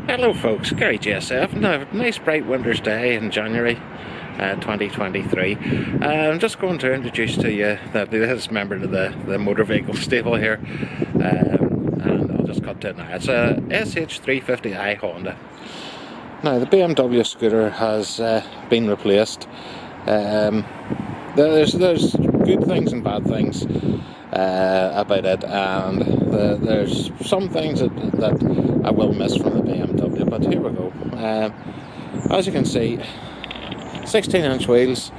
Hello folks, Gary JSF. Now, nice bright winter's day in January 2023. I'm just going to introduce to you the latest member of the motor vehicle stable here, and I'll just cut to it now. It's a SH350i Honda. Now the BMW scooter has been replaced. There's good things and bad things about it, and there's some things that I will miss from the BMW, but here we go. As you can see, 16-inch wheels,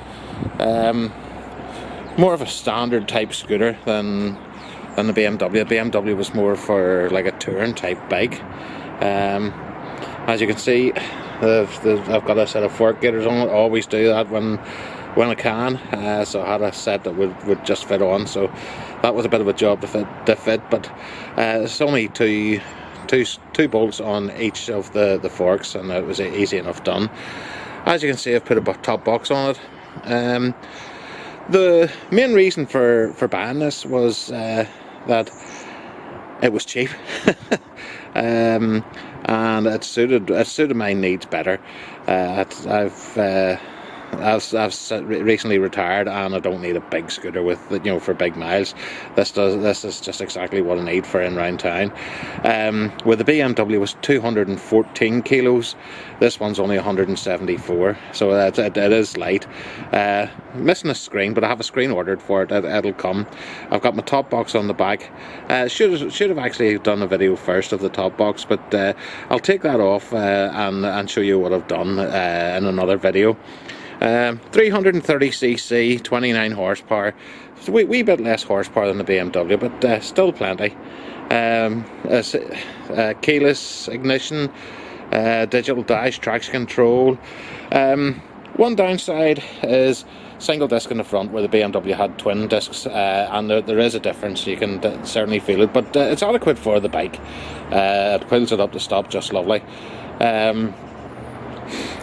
more of a standard type scooter than the BMW. The BMW was more for like a touring type bike. As you can see, I've got a set of fork gaiters on it. I always do that when I can, so I had a set that would just fit on, so that was a bit of a job to fit, but it's only two bolts on each of the forks, and it was easy enough done. As you can see, I've put a top box on it. The main reason for buying this was that it was cheap. And it suited my needs better. I've recently retired, and I don't need a big scooter with, for big miles. This is just exactly what I need for in round town. With the BMW was 214 kilos. This one's only 174, so it is light. Missing a screen, but I have a screen ordered for it. It'll come. I've got my top box on the back. Should have actually done a video first of the top box, but I'll take that off and show you what I've done in another video. 330cc, 29 horsepower. It's a wee bit less horsepower than the BMW, but still plenty. Keyless ignition, digital dash, traction control. One downside is single disc in the front, where the BMW had twin discs, and there is a difference. You can certainly feel it, but it's adequate for the bike. It quills it up to stop just lovely.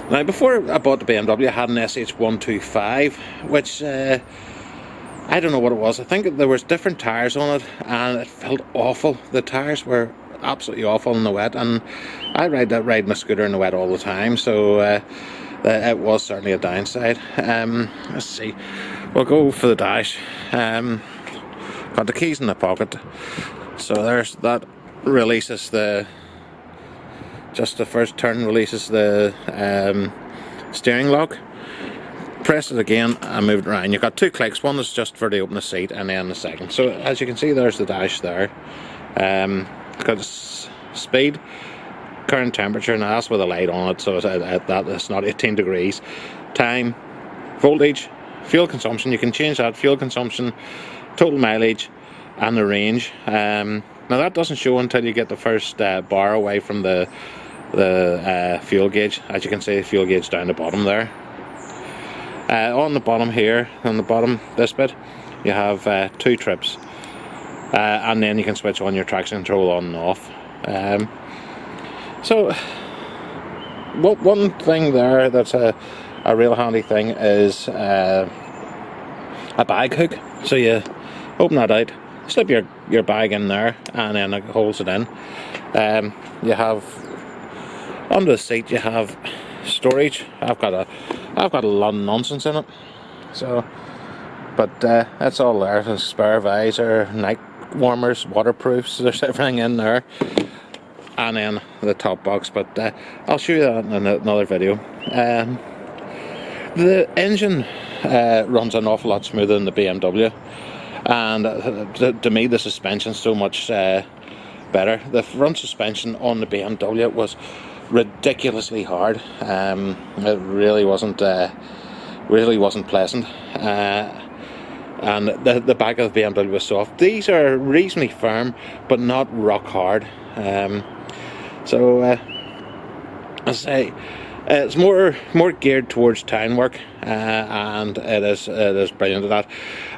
Now, before I bought the BMW, I had an SH350i, which I don't know what it was. I think there was different tyres on it, and it felt awful. The tyres were absolutely awful in the wet, and I ride my scooter in the wet all the time, so it was certainly a downside. Let's see, we'll go for the dash. Got the keys in the pocket, so there's that. Releases just the first turn releases the steering lock. Press it again and move it around. You've got two clicks. One is just for the open the seat, and then the second. So as you can see, there's the dash there. It's got speed, current temperature, and that's with a light on it, so it's not 18 degrees. Time, voltage, fuel consumption. You can change that. Fuel consumption, total mileage, and the range. Now that doesn't show until you get the first bar away from the fuel gauge. As you can see, the fuel gauge down the bottom there. On the bottom here, on the bottom, this bit, you have 2 trips, and then you can switch on your traction control on and off. So one thing there that's a real handy thing is a bag hook. So you open that out, slip your bag in there, and then it holds it in. You have under the seat, you have storage. I've got a lot of nonsense in it, so but it's all there. There's spare visor, night warmers, waterproofs. There's everything in there, and then the top box. But I'll show you that in another video. The engine runs an awful lot smoother than the BMW. And to me, the suspension's so much better. The front suspension on the BMW was ridiculously hard. It really wasn't pleasant. And the back of the BMW was soft. These are reasonably firm, but not rock hard. So I say, it's more geared towards town work, and it is brilliant at that.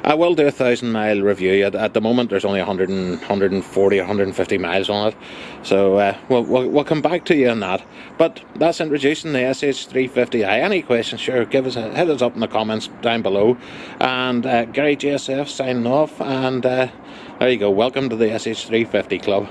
I will do a 1,000-mile review. At the moment, there's only 140 or 150 miles on it, so we'll come back to you on that. But that's introducing the SH350i. Any questions? Sure, hit us up in the comments down below. And Gary JSF signing off. And there you go. Welcome to the SH350 Club.